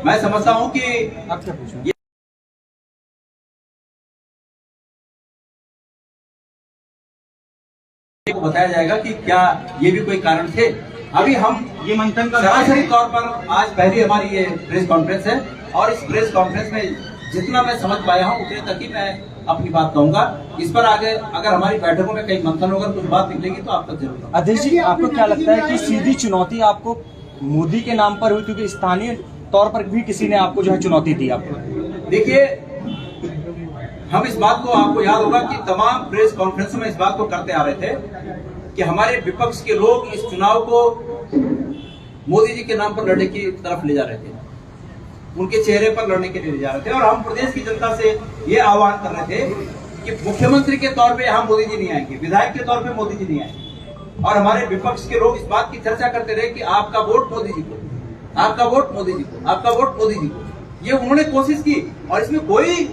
मैं समझता हूँ कि आप क्या पूछें? बताया जाएगा कि क्या ये भी कोई कारण थे। अभी हम ये मंथन का सरासरी तौर पर आज पहली हमारी ये प्रेस कॉन्फ्रेंस है और इस प्रेस कॉन्फ्रेंस में जितना मैं समझ पाया हूँ उतने तक ही मैं अपनी बात कहूंगा। इस पर आगे अगर हमारी बैठकों में कहीं मंथन होगा, कुछ बात निकलेगी तो आप तक जरूर। अध्यक्ष जी, आपको क्या लगता है कि सीधी चुनौती आपको मोदी के नाम पर हुई, क्योंकि स्थानीय तौर पर भी किसी ने आपको जो है चुनौती दी? आपको देखिए, हम इस बात को, आपको याद होगा कि तमाम प्रेस कॉन्फ्रेंस में इस बात को करते आ रहे थे कि हमारे विपक्ष के लोग इस चुनाव को मोदी जी के नाम पर लड़ने की तरफ ले जा रहे थे, उनके चेहरे पर लड़ने के लिए ले जा रहे थे। और हम प्रदेश की जनता से ये आह्वान कर रहे थे कि मुख्यमंत्री के तौर पे यहाँ मोदी जी नहीं आएंगे, विधायक के तौर पे मोदी जी नहीं आएंगे। और हमारे विपक्ष के लोग इस बात की चर्चा करते रहे कि आपका वोट मोदी जी को, आपका वोट मोदी जी को, आपका वोट मोदी जी को। ये उन्होंने कोशिश की और इसमें कोई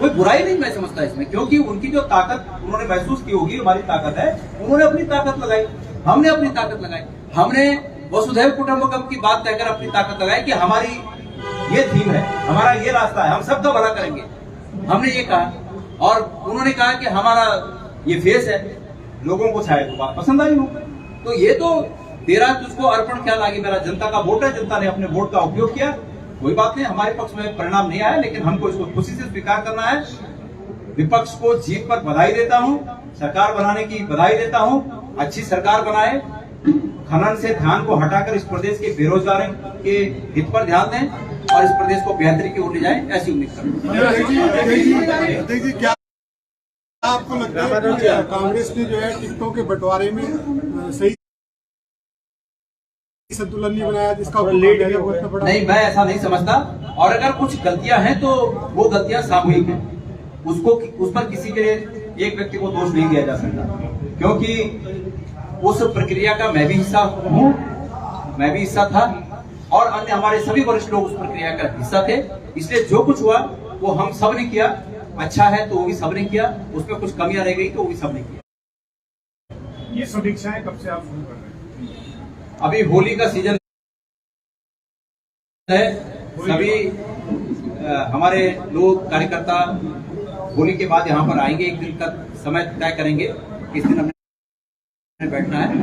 बुराई नहीं मैं समझता इसमें, क्योंकि उनकी जो ताकत उन्होंने महसूस की होगी, हमारी ताकत है, उन्होंने अपनी ताकत लगाई, हमने अपनी ताकत लगाई। हमने वसुधैव कुटुंबकम की बात कहकर अपनी ताकत लगाई कि हमारी ये थीम है, हमारा ये रास्ता है, हम सबका भला करेंगे, हमने ये कहा। और उन्होंने कहा कि हमारा ये फेस है, लोगों को शायद बात पसंद आई हो, तो ये तो तेरा तुझको अर्पण क्या लागी, मेरा जनता का वोट है, जनता ने अपने वोट का उपयोग किया, कोई बात नहीं, हमारे पक्ष में परिणाम नहीं आया, लेकिन हमको इसको खुशी से स्वीकार करना है। विपक्ष को जीत पर बधाई देता हूं, सरकार बनाने की बधाई देता हूं, अच्छी सरकार बनाए, खनन से ध्यान को हटाकर इस प्रदेश के बेरोजगारों के हित पर ध्यान दें और इस प्रदेश को बेहतरी की ओर ले जाएं, ऐसी उम्मीद देखिए, क्या आपको लगता है कि कांग्रेस ने जो है टिकटों के बंटवारे में सही संतुलन नहीं बनाया, जिसका नहीं, मैं ऐसा नहीं समझता। और अगर कुछ गलतियां हैं तो वो गलतियां सामूहिक हैं, उस पर किसी के एक व्यक्ति को दोष नहीं दिया जा सकता, क्योंकि उस प्रक्रिया का मैं भी हिस्सा हूं, मैं भी हिस्सा था और अन्य हमारे सभी वरिष्ठ लोग उस प्रक्रिया का हिस्सा थे। इसलिए जो कुछ हुआ वो हम सब ने किया, अच्छा है तो वो भी सब ने किया, उसमें कुछ कमियां रह गई तो वो भी सब ने किया। ये समीक्षाएं कब से आप शुरू कर रहे हैं? अभी होली का सीजन है, सभी हमारे लोग कार्यकर्ता होली के बाद यहाँ पर आएंगे, एक दिन का समय तय करेंगे किस दिन हमें बैठना है,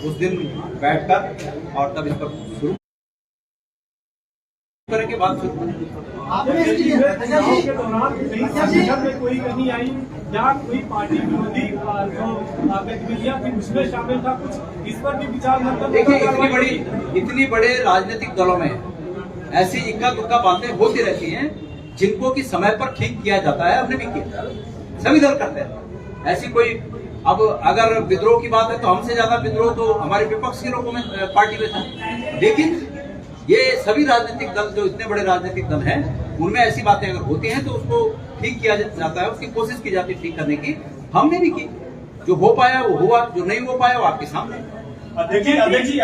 उस दिन बैठकर और तब इस पर शुरू करेंगे बात शुरू। कोई कमी आई या कोई पार्टी विरोधी गतिविधियां थी उसमें शामिल था, कुछ इस पर भी विचार मंथन? देखिए, इतनी बड़े राजनीतिक दलों में ऐसी इक्का दुक्का बातें होती रहती हैं जिनको कि समय पर ठीक किया जाता है, हमने भी किया, सभी दल करते हैं। ऐसी कोई, अब अगर विद्रोह की बात है तो हमसे ज्यादा विद्रोह तो हमारे विपक्ष के लोगों में पार्टी में था, लेकिन ये सभी राजनीतिक दल जो इतने बड़े राजनीतिक दल हैं उनमें ऐसी बातें अगर होती हैं तो उसको ठीक किया जाता है, उसकी कोशिश की जाती है ठीक करने की, हमने भी की। जो हो पाया वो हुआ, जो नहीं हो पाया वो आपके सामने। अध्यक्ष जी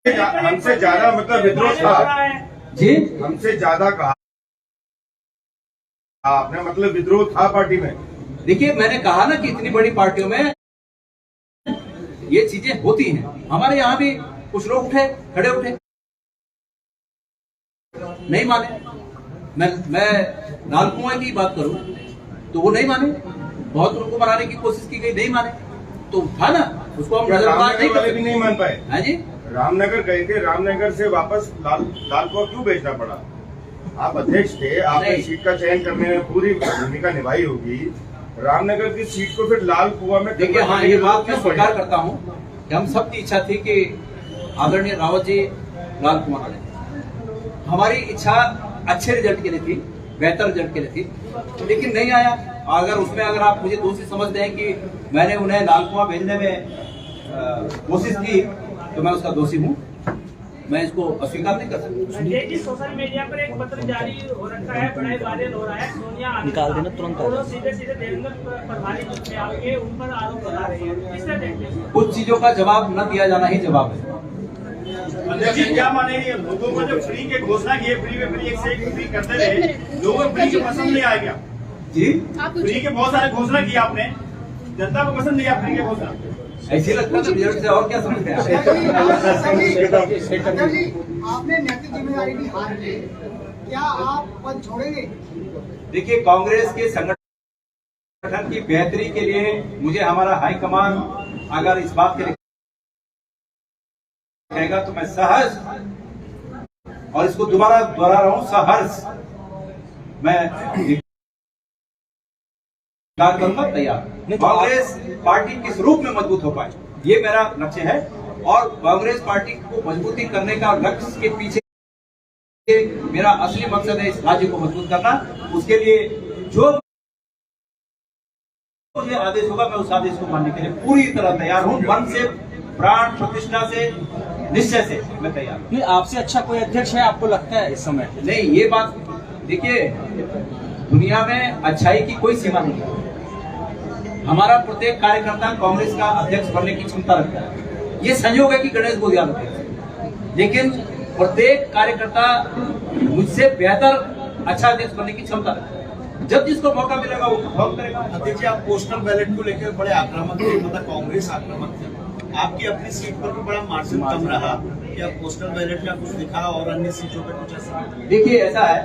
क्या हमसे ज्यादा मतलब विद्रोह था जी? हमसे ज्यादा कहा आपने, मतलब विद्रोह था पार्टी में? देखिए, मैंने कहा ना कि इतनी बड़ी पार्टियों में ये चीजें होती हैं। हमारे यहाँ भी कुछ लोग उठे, खड़े उठे, नहीं माने। मैं लाल कुआं की बात करूं तो वो नहीं माने, बहुत उनको मनाने की कोशिश की गई, नहीं माने, तो था ना, उसको हम नजरअंदाज नहीं करते। नहीं मान पाए। हाँ जी, रामनगर गए थे, रामनगर से वापस लाल कुआं क्यों भेजना पड़ा? आप अध्यक्ष थे, आपने सीट का चयन करने में पूरी भूमिका निभाई होगी, रामनगर की सीट को फिर लाल कुआं में। देखिए, हाँ, ये बात मैं स्वीकार करता हूँ कि हम सबकी इच्छा थी कि आदरणीय रावत जी लाल कुआं आए, हमारी इच्छा अच्छे रिजल्ट के लिए थी, बेहतर रिजल्ट के लिए थी, लेकिन नहीं आया। अगर आप मुझे दोषी समझते हैं कि मैंने उन्हें लाल कुआं भेजने में कोशिश की तो मैं उसका दोषी हूँ, मैं इसको अस्वीकार नहीं कर सकता। देखिए, सोशल मीडिया पर एक पत्र जारी हो रखा है, बड़ा वायरल हो रहा है, सोनिया निकाल देना तुरंत, सीधे देवेंद्र प्रभारी में आके उन पर आरोप लगा रही है, इससे देखते हैं कुछ चीजों का जवाब न दिया जाना ही जवाब है। अध्यक्ष जी क्या मानेंगे, लोगों को जब फ्री की घोषणा की, फ्री में फ्री एक से एक फ्री करते रहे, लोगों को फ्री के पसंद नहीं आया क्या? जी, फ्री के बहुत सारे घोषणा की आपने, जनता को पसंद नहीं आया फ्री के घोषणा? ऐसी लगता है रिजल्ट से और क्या समझते हैं? आपने नैतिक जिम्मेदारी भी हार की, क्या आप पद छोड़ेंगे? देखिए, कांग्रेस के संगठन की बेहतरी के लिए मुझे हमारा हाईकमान अगर इस बात के लिए कहेगा तो मैं सहर्ष, और इसको दोबारा दोहरा रहा हूं, सहर्ष मैं करूंगा, तैयार। कांग्रेस पार्टी किस रूप में मजबूत हो पाए, ये मेरा लक्ष्य है, और कांग्रेस पार्टी को मजबूती करने का लक्ष्य के पीछे मेरा असली मकसद है इस राज्य को मजबूत करना। उसके लिए जो मुझे आदेश होगा मैं उस आदेश को मानने के लिए पूरी तरह तैयार हूं, मन से, प्राण प्रतिष्ठा से, निश्चय से मैं तैयार हूं। नहीं, आपसे अच्छा कोई अध्यक्ष है आपको लगता है इस समय? नहीं, ये बात देखिए, दुनिया में अच्छाई की कोई सीमा नहीं है। हमारा प्रत्येक कार्यकर्ता कांग्रेस का अध्यक्ष बनने की क्षमता रखता है। ये संयोग है कि गणेश गोदियाल अध्यक्ष, लेकिन प्रत्येक कार्यकर्ता मुझसे बेहतर अच्छा अध्यक्ष बनने की क्षमता रखता है। जब जिसको मौका मिलेगा वो परफॉर्म करेगा। अध्यक्ष जी, आप पोस्टल बैलेट को लेकर बड़े आक्रामक थे, मतलब कांग्रेस आक्रामक थे, आपकी अपनी सीट पर भी बड़ा मार्जिन कम रहा कि अब पोस्टल बैलेट का कुछ दिखा और अन्य सीटों पर कुछ ऐसा? देखिए, ऐसा है,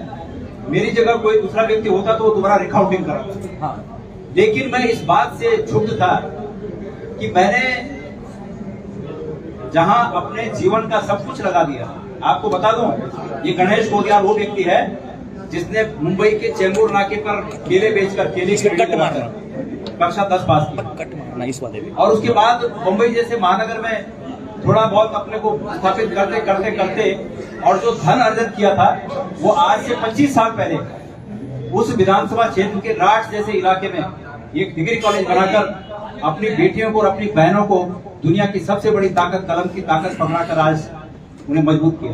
मेरी जगह कोई दूसरा व्यक्ति होता तो वो दोबारा रिकाउंटिंग कराता। हाँ, लेकिन मैं इस बात से क्षुब्ध था कि मैंने जहां अपने जीवन का सब कुछ लगा दिया। आपको बता दूं, ये गणेश गोदियाल वो व्यक्ति है जिसने मुंबई के चेंबूर नाके पर केले बेचकर केले की कट मारा, कक्षा 10 पास की, इस वाले और उसके बाद मुंबई जैसे महानगर में थोड़ा बहुत अपने को स्थापित करते करते करते और जो धन अर्जन किया था वो आज से 25 साल पहले उस विधानसभा क्षेत्र के राठ जैसे इलाके में एक डिग्री कॉलेज बनाकर अपनी बेटियों को और अपनी बहनों को दुनिया की सबसे बड़ी ताकत, कलम की ताकत पकड़ाकर आज उन्हें मजबूत किया।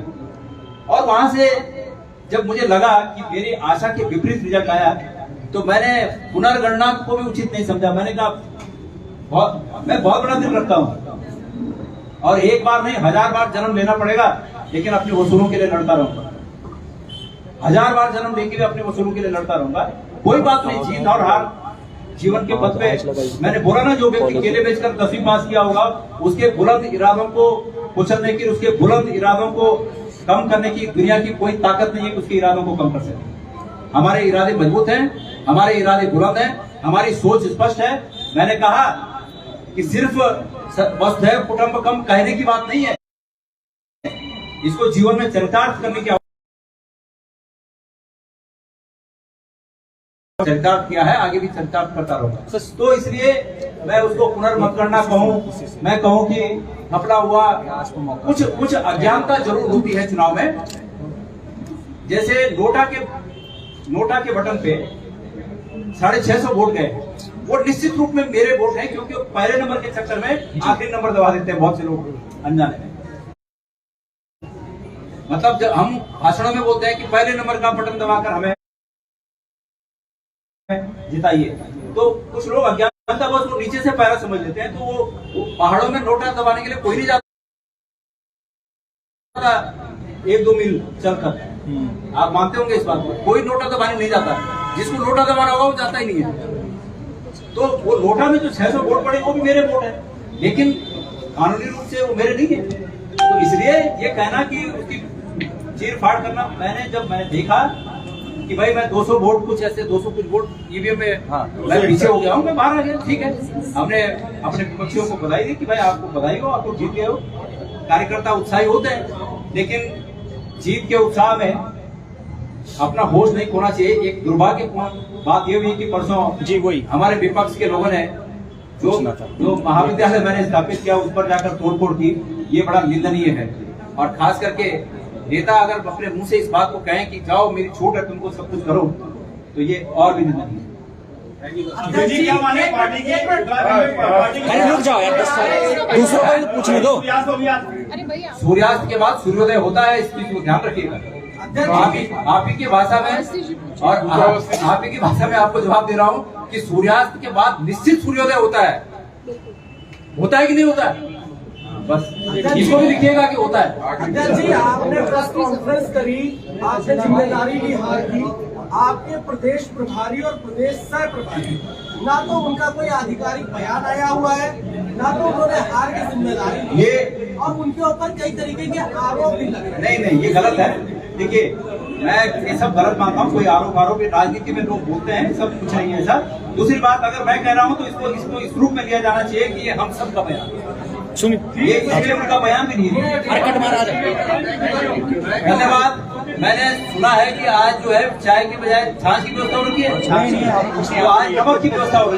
और वहां से जब मुझे लगा कि मेरी आशा के विपरीत रिजल्ट आया तो मैंने पुनर्गणना को भी उचित नहीं समझा। मैंने कहा मैं बहुत बड़ा दिल रखता हूं और एक बार नहीं 1000 बार जन्म लेना पड़ेगा, लेकिन अपने वसूलों के लिए लड़ता रहूंगा। 1000 बार जन्म लेके भी अपने वसूलों के लिए लड़ता रहूंगा। कोई बात नहीं, जीत और हार जीवन के पथ पे। मैंने बोला ना, जो व्यक्ति केले बेचकर 10वीं पास किया होगा उसके बुलंद इरादों को कुचलने की, उसके बुलंद इरादों को कम करने की दुनिया की कोई ताकत नहीं है कि उसके इरादों को कम कर सके। हमारे इरादे मजबूत हैं, हमारे इरादे बुलंद हैं, हमारी सोच स्पष्ट है। मैंने कहा कि सिर्फ वसुधैव कुटुंबकम कहने की बात नहीं है, इसको जीवन में चरितार्थ करने की चरितार्थ किया है, आगे भी चरितार्थ करता रहूंगा। तो इसलिए मैं उसको पुनर्मतगणना कहूं, मैं कहूं कि घपला हुआ, कुछ अज्ञानता जरूर होती है चुनाव में। जैसे नोटा के बटन पे 650 वोट गए, वो निश्चित रूप में मेरे वोट हैं, क्योंकि पहले नंबर के चक्कर में आखिरी नंबर दबा देते हैं बहुत से लोग अनजाने में। मतलब जब हम भाषणों में बोलते हैं कि पहले नंबर का बटन दबाकर हमें जिताइए, तो कुछ लोग अज्ञानता बस वो नीचे से पैरा समझ लेते हैं। तो वो पहाड़ों में नोटा दबाने के लिए कोई नहीं जाता 1-2 मील चलकर। आप मानते होंगे इस बात को, कोई नोटा दबाने नहीं जाता। जिसको नोटा दबाना होगा वो जाता ही नहीं है। तो वो नोटा में जो 600 वोट पड़े वो भी मेरे वोट है, लेकिन कानूनी रूप से वो मेरे नहीं है। तो इसलिए ये कहना कि उसकी चीर फाड़ करना, जब मैंने देखा कि भाई मैं 200 वोट कुछ ऐसे 200 कुछ वोट ईवीएम में मैं पीछे हो गया हूँ, मैं बाहर आ गया, ठीक है। हमने अपने विपक्षियों को बधाई दी कि भाई आपको बधाई हो, आपको जीत गए हो। कार्यकर्ता उत्साही होते हैं, लेकिन जीत के उत्साह में अपना होश नहीं खोना चाहिए। एक दुर्भाग्यपूर्ण बात यह हुई कि परसों जी वही हमारे विपक्ष के लोगों ने जो महाविद्यालय मैंने स्थापित किया उस पर जाकर तोड़फोड़ की, ये बड़ा निंदनीय है। और खास करके नेता अगर अपने मुंह से इस बात को कहें कि जाओ मेरी छूट है तुमको सब कुछ करो, तो ये और भी निंदनीय है। जी, क्या माने पार्टी की? अरे रुक जाओ यार, दूसरों को पूछने दो। सूर्यास्त के बाद सूर्योदय होता है, इस चीज को ध्यान रखिएगा। आप ही की भाषा में और आप ही की भाषा में आपको जवाब दे रहा हूँ कि सूर्यास्त के बाद निश्चित सूर्योदय होता है कि नहीं होता है? बस इसको भी लिखिएगा कि होता है। अध्यक्ष जी, आपने प्रेस कॉन्फ्रेंस करी, आपने जिम्मेदारी ली हार की, आपके प्रदेश प्रभारी और प्रदेश सह प्रभारी ना तो उनका कोई आधिकारिक बयान आया हुआ है, ना तो उन्होंने हार की जिम्मेदारी ली ये है, और उनके ऊपर कई तरीके के आरोप भी लगे हैं। नहीं, ये गलत है। देखिए, मैं ये सब गलत मानता हूँ। कोई आरोप राजनीति में लोग बोलते हैं, सब कुछ नहीं है ऐसा। दूसरी बात, अगर मैं कह रहा हूँ तो इसको इस रूप में लिया जाना चाहिए कि ये हम सब का बयान है। ये इसलिए उनका बयान भी नहीं है। धन्यवाद। मैंने सुना है कि आज जो है चाय की बजाय छाछ की व्यवस्था हो रखी है, तो आज नमक की व्यवस्था हो रही है।